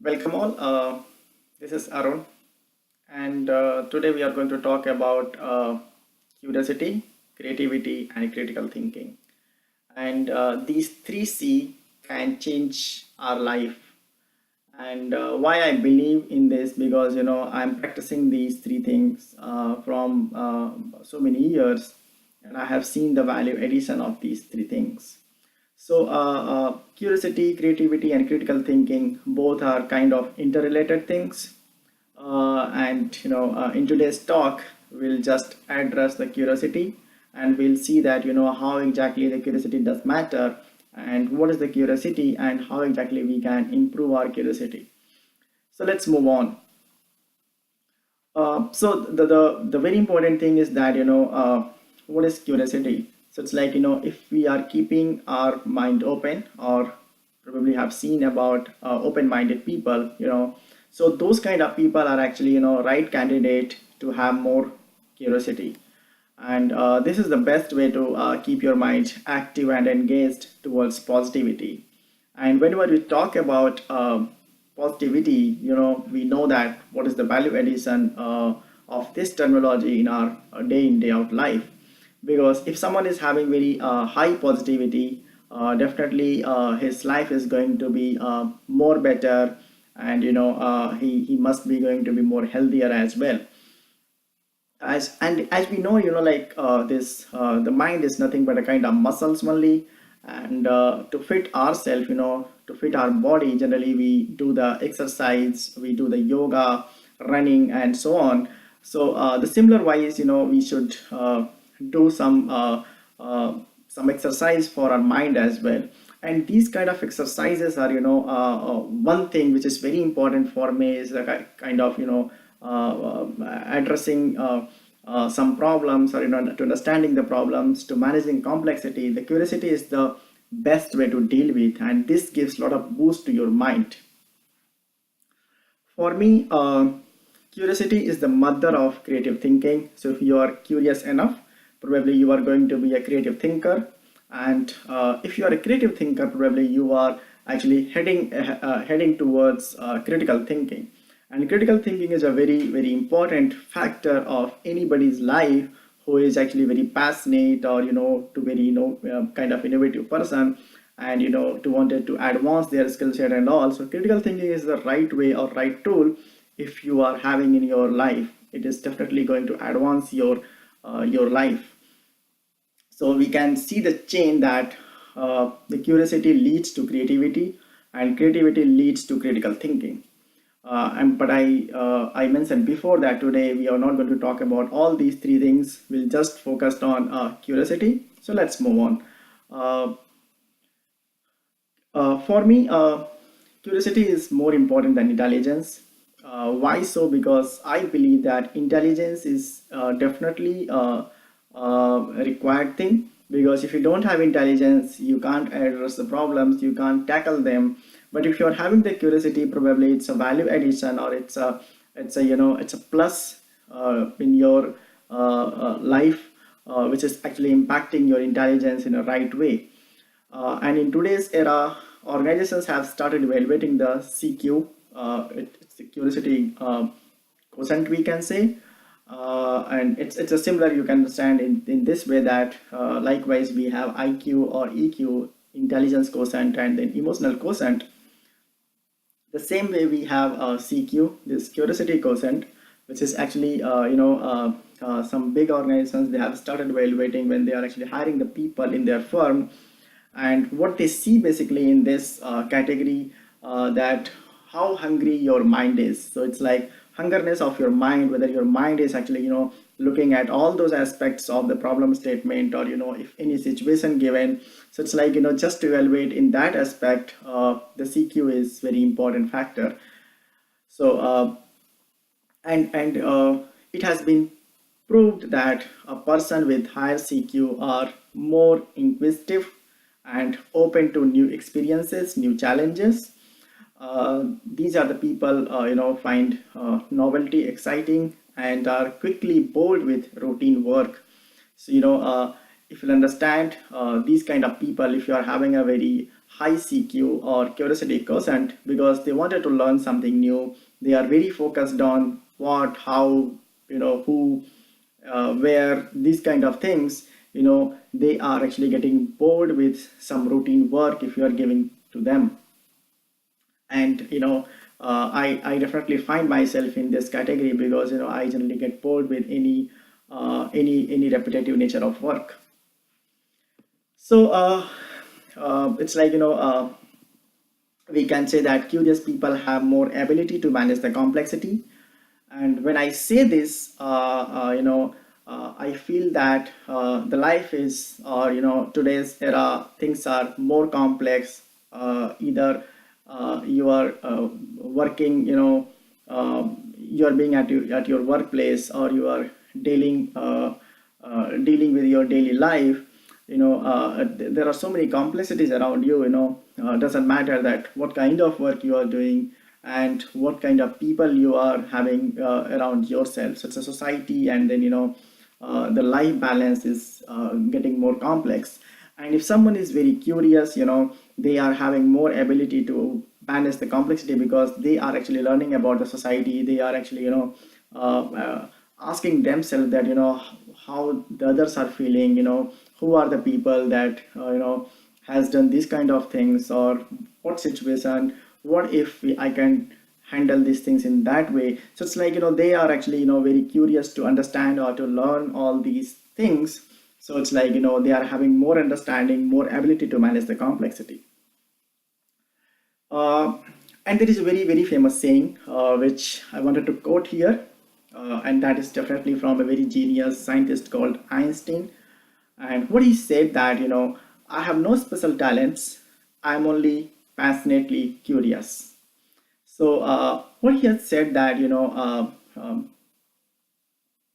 Welcome all. This is Arun, and today we are going to talk about curiosity, creativity, and critical thinking. And these three C can change our life. And why I believe in this, because I'm practicing these three things from so many years, and I have seen the value addition of these three things. Curiosity, creativity, and critical thinking both are kind of interrelated things. In today's talk, we'll just address the curiosity, and we'll see that how exactly the curiosity does matter, and what is the curiosity, and how exactly we can improve our curiosity. So let's move on. The very important thing is that what is curiosity. So it's like if we are keeping our mind open, or probably have seen about open-minded people, so those kind of people are actually right candidate to have more curiosity. And this is the best way to keep your mind active and engaged towards positivity. And whenever we talk about positivity, we know that what is the value addition of this terminology in our day in, day out life. Because if someone is having very high positivity, definitely his life is going to be more better, and he must be going to be more healthier as well. As we know, like this the mind is nothing but a kind of muscles only. And to fit ourselves, to fit our body, generally we do the exercise, we do the yoga, running, and so on. So the similar wise, we should do some exercise for our mind as well. And these kind of exercises are one thing which is very important for me is like kind of addressing some problems, or to understanding the problems, to managing complexity. The curiosity is the best way to deal with, and this gives a lot of boost to your mind. For me, curiosity is the mother of creative thinking. So if you are curious enough, probably you are going to be a creative thinker. And if you are a creative thinker, probably you are actually heading towards critical thinking. And critical thinking is a very, very important factor of anybody's life who is actually very passionate, or to very kind of innovative person, and to wanted to advance their skill set and all. So critical thinking is the right way or right tool. If you are having in your life, it is definitely going to advance your life. So we can see the chain that the curiosity leads to creativity, and creativity leads to critical thinking. But I mentioned before that today we are not going to talk about all these three things. We'll just focus on curiosity. So let's move on. Uh, for me, curiosity is more important than intelligence. Why so? Because I believe that intelligence is definitely a required thing. Because if you don't have intelligence, you can't address the problems, you can't tackle them. But if you're having the curiosity, probably it's a value addition, or it's a plus in your life, which is actually impacting your intelligence in a right way. And in today's era, organizations have started evaluating the CQ. It's the curiosity quotient, we can say. And it's a similar, you can understand in this way that likewise we have IQ or EQ, intelligence quotient, and then emotional quotient. The same way we have CQ, this curiosity quotient, which is actually some big organizations, they have started evaluating when they are actually hiring the people in their firm. And what they see basically in this category, that how hungry your mind is. So it's like hungerness of your mind, whether your mind is actually looking at all those aspects of the problem statement, or if any situation given. So it's like just to evaluate in that aspect, the CQ is very important factor. So it has been proved that a person with higher CQ are more inquisitive and open to new experiences, new challenges. These are the people find novelty exciting, and are quickly bored with routine work. So if you'll understand these kind of people, if you are having a very high CQ or curiosity quotient, because they wanted to learn something new, they are very focused on what, how, who, where, these kind of things, they are actually getting bored with some routine work if you are giving to them. And I definitely find myself in this category, because I generally get bored with any repetitive nature of work. So it's like, we can say that curious people have more ability to manage the complexity. And when I say this, I feel that the life is, or today's era, things are more complex. Either you are working, you are being at your workplace, or you are dealing dealing with your daily life. There are so many complexities around you. Doesn't matter that what kind of work you are doing and what kind of people you are having around yourself. So it's a society, and then the life balance is getting more complex. And if someone is very curious, they are having more ability to manage the complexity, because they are actually learning about the society. They are actually asking themselves that how the others are feeling, who are the people that has done these kind of things, or what situation, what if I can handle these things in that way. So it's like, they are actually very curious to understand or to learn all these things. So it's like, they are having more understanding, more ability to manage the complexity. uh, and there is a very very famous saying, which I wanted to quote here, and that is definitely from a very genius scientist called Einstein. And what he said that, I have no special talents, I'm only passionately curious. So what he has said that,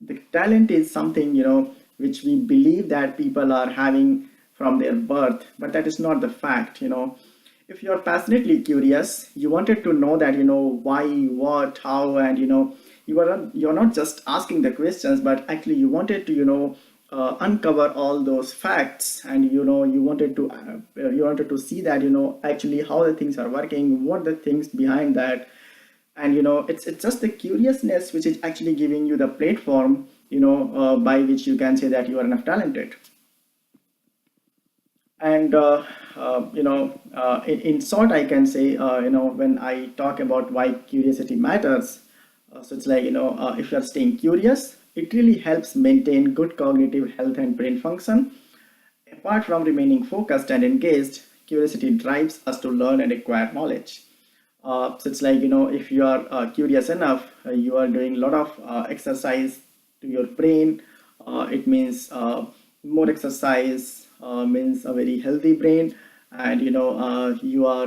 the talent is something, which we believe that people are having from their birth, but that is not the fact. If you're passionately curious, you wanted to know that, why, what, how, and you're not just asking the questions, but actually you wanted to uncover all those facts. And you wanted to see that, actually how the things are working, what the things behind that. And it's just the curiousness which is actually giving you the platform, by which you can say that you are enough talented. And in short, I can say, when I talk about why curiosity matters, so it's like, if you're staying curious, it really helps maintain good cognitive health and brain function. Apart from remaining focused and engaged, curiosity drives us to learn and acquire knowledge. So it's like, if you are curious enough, you are doing a lot of exercise to your brain. It means more exercise means a very healthy brain. And your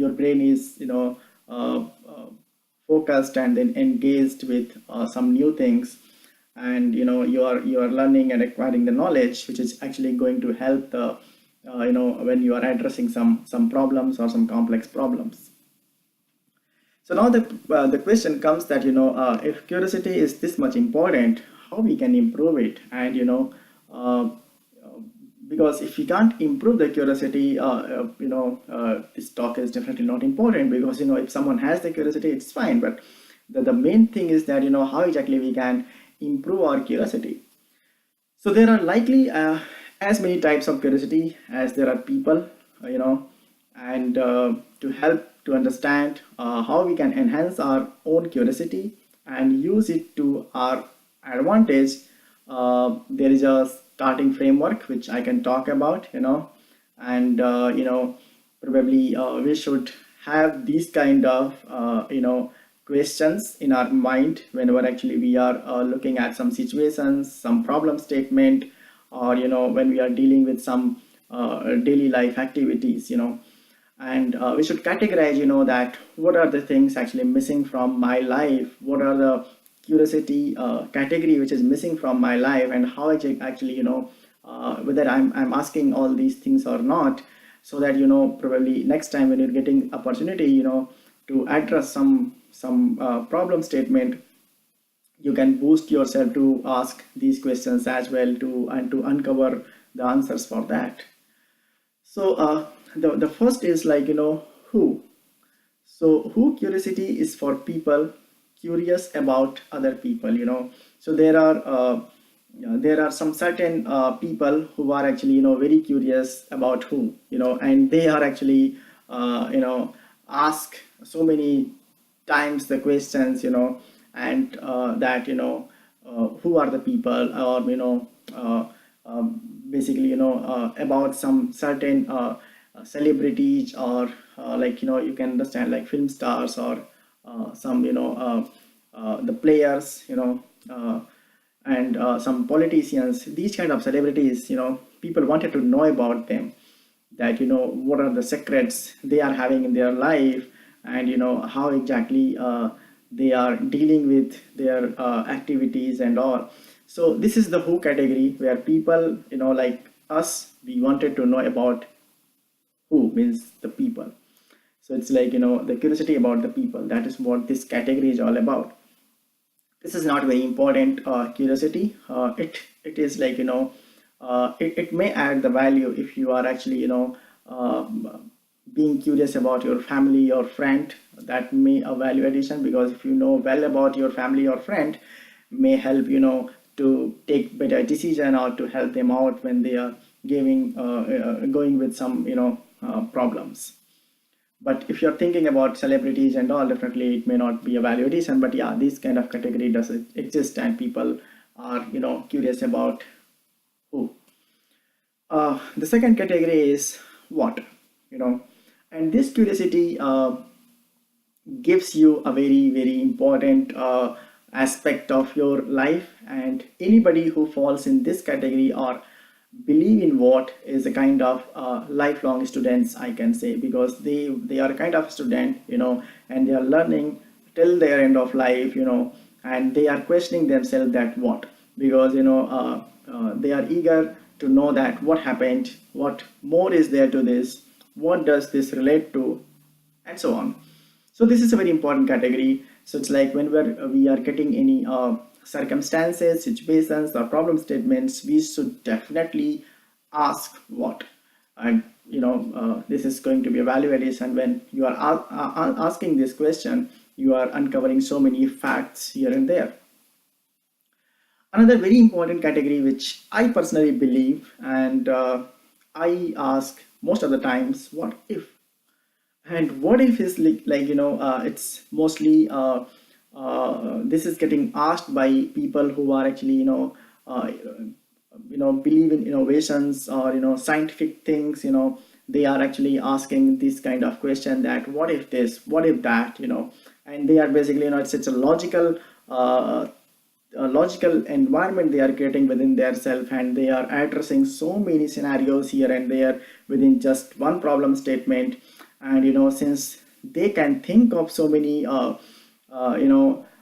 brain is focused and then engaged with some new things. And you are learning and acquiring the knowledge, which is actually going to help the when you are addressing some problems or some complex problems. So now the question comes that, if curiosity is this much important, how we can improve it. And uh, because if we can't improve the curiosity, this talk is definitely not important, because if someone has the curiosity, it's fine. But the main thing is that, how exactly we can improve our curiosity. So there are likely as many types of curiosity as there are people, and to help to understand how we can enhance our own curiosity and use it to our advantage, there is a starting framework which I can talk about, and probably we should have these kind of questions in our mind whenever actually we are looking at some situations, some problem statement, or when we are dealing with some daily life activities. And we should categorize, that what are the things actually missing from my life, what are the curiosity category which is missing from my life, and how I actually whether I'm asking all these things or not. So that probably next time when you're getting opportunity to address some problem statement, you can boost yourself to ask these questions as well to and to uncover the answers for that. So the first is like, who. So who curiosity is for people curious about other people. So there are some certain people who are actually very curious about who, and they are actually ask so many times the questions, and that who are the people, or basically about some certain celebrities, or like you can understand like film stars, or some the players, and some politicians, these kind of celebrities. People wanted to know about them, that what are the secrets they are having in their life, and how exactly they are dealing with their activities and all. So this is the who category, where people like us, we wanted to know about who, means the people. So it's like the curiosity about the people, that is what this category is all about. This is not very important curiosity. It is like it may add the value if you are actually being curious about your family or friend. That may a value addition, because if you know well about your family or friend, may help to take better decision, or to help them out when they are going with some problems. But if you're thinking about celebrities and all, definitely it may not be a value addition. But yeah, this kind of category does exist, and people are curious about who. The second category is what, you know, and this curiosity gives you a very important aspect of your life. And anybody who falls in this category, or believe in what, is a kind of lifelong students, I can say, because they are a kind of student, and they are learning till their end of life, and they are questioning themselves that what, because they are eager to know that what happened, what more is there to this, what does this relate to, and so on. So this is a very important category. So it's like when we are getting any circumstances, situations, or problem statements, we should definitely ask what. And this is going to be a value addition. When you are asking this question, you are uncovering so many facts here and there. Another very important category, which I personally believe, and I ask most of the times, what if. And what if is it's mostly this is getting asked by people who are actually believe in innovations, or scientific things. They are actually asking this kind of question, that what if this, what if that. And they are basically it's a logical environment they are creating within their self, and they are addressing so many scenarios here and there within just one problem statement. And since they can think of so many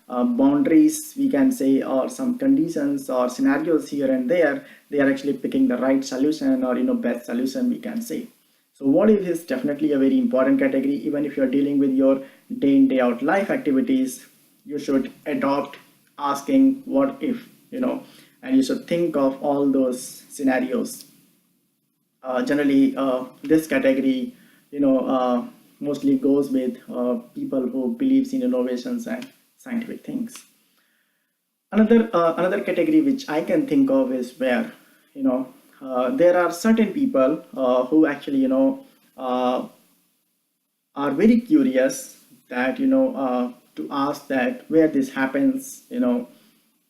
boundaries, we can say, or some conditions or scenarios here and there, they are actually picking the right solution, or best solution, we can say. So what if is definitely a very important category. Even if you're dealing with your day in day out life activities, you should adopt asking what if, and you should think of all those scenarios. Generally this category mostly goes with people who believes in innovations and scientific things. Another category which I can think of is where there are certain people who actually uh, are very curious, that to ask that where this happens,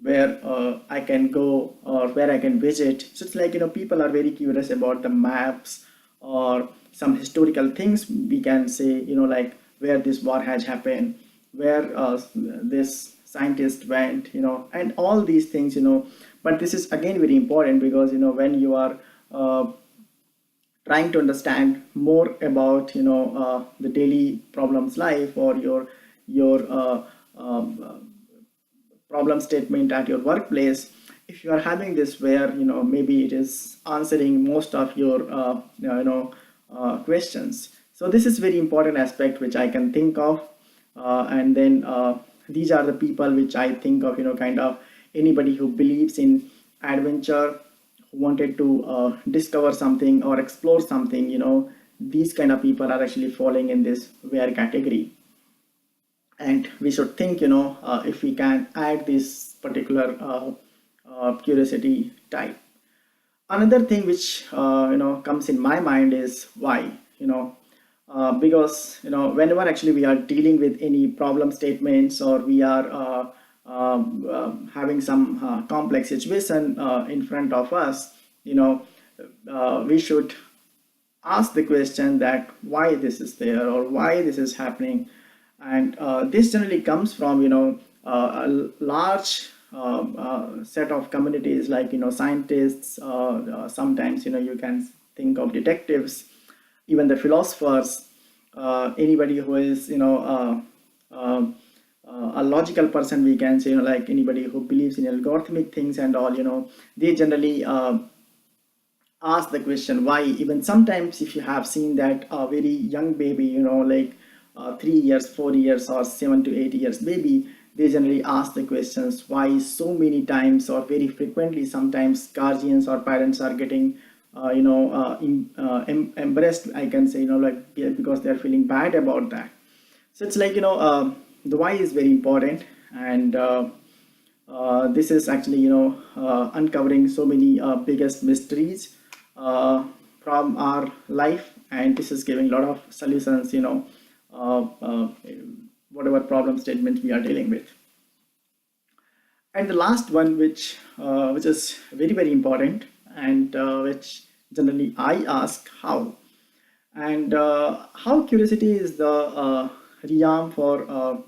where I can go, or where I can visit. So it's like people are very curious about the maps, or some historical things, we can say, like where this war has happened, where this scientist went, and all these things. But this is again very important, because when you are trying to understand more about the daily problems life, or your problem statement at your workplace. If you are having this, where maybe it is answering most of your questions. So this is very important aspect which I can think of. And then these are the people which I think of, kind of anybody who believes in adventure, who wanted to discover something or explore something. These kind of people are actually falling in this where category. And we should think, if we can add this particular curiosity type. Another thing which comes in my mind is why. Because whenever actually we are dealing with any problem statements, or we are having some complex situation in front of us, we should ask the question that why this is there or why this is happening. And this generally comes from a large set of communities, like scientists, sometimes you can think of detectives, even the philosophers, anybody who is a logical person, we can say, like anybody who believes in algorithmic things and all. They generally ask the question why. Even sometimes, if you have seen that a very young baby, like 3 years, 4 years, or 7 to 8 years baby, they generally ask the questions why so many times, or very frequently. Sometimes guardians or parents are getting embarrassed, I can say, like, yeah, because they're feeling bad about that. So it's like, the why is very important. And this is actually uncovering so many biggest mysteries from our life, and this is giving a lot of solutions, uh, uh, whatever problem statement we are dealing with. And the last one, which is very very important, and which generally I ask, how. And how curiosity is the realm for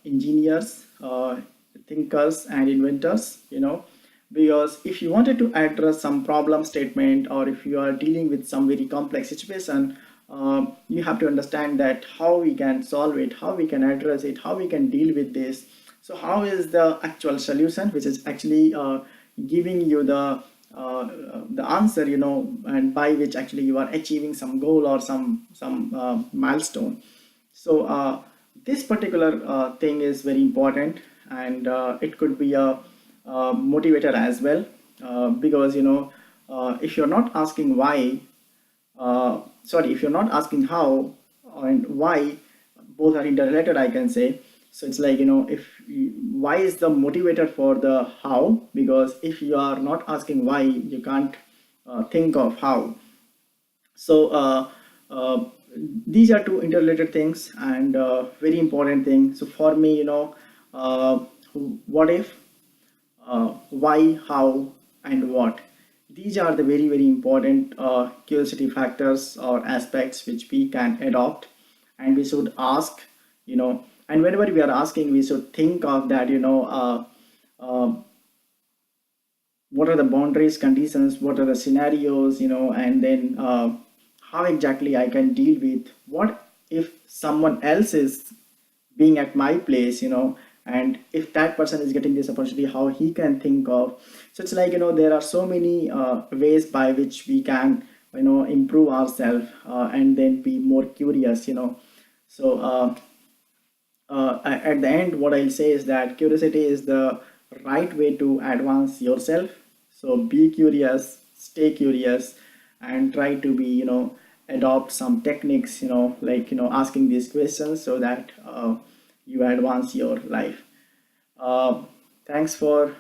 engineers, thinkers, and inventors. Because if you wanted to address some problem statement, or if you are dealing with some very complex situation, you have to understand that how we can solve it, how we can address it, how we can deal with this. So how is the actual solution, which is actually giving you the answer, and by which actually you are achieving some goal or some milestone. So this particular thing is very important, and it could be a motivator as well, because if you're not asking why, sorry, if you're not asking how and why, both are interrelated, I can say. So it's like, if why is the motivator for the how, because if you are not asking why, you can't think of how. So these are two interrelated things, and very important thing. So for me, uh, what if, why, how, and what. These are the very, very important curiosity factors or aspects which we can adopt, and we should ask, and whenever we are asking, we should think of that, uh, what are the boundaries, conditions, what are the scenarios, and then how exactly I can deal with what if someone else is being at my place, and if that person is getting this opportunity, how he can think of. So it's like, there are so many ways by which we can, improve ourselves, and then be more curious. So at the end, what I'll say is that curiosity is the right way to advance yourself. So be curious, stay curious, and try to be, adopt some techniques, like, asking these questions, so that you advance your life. Uh, Thanks for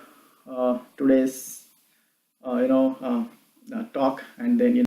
today's, talk, and then,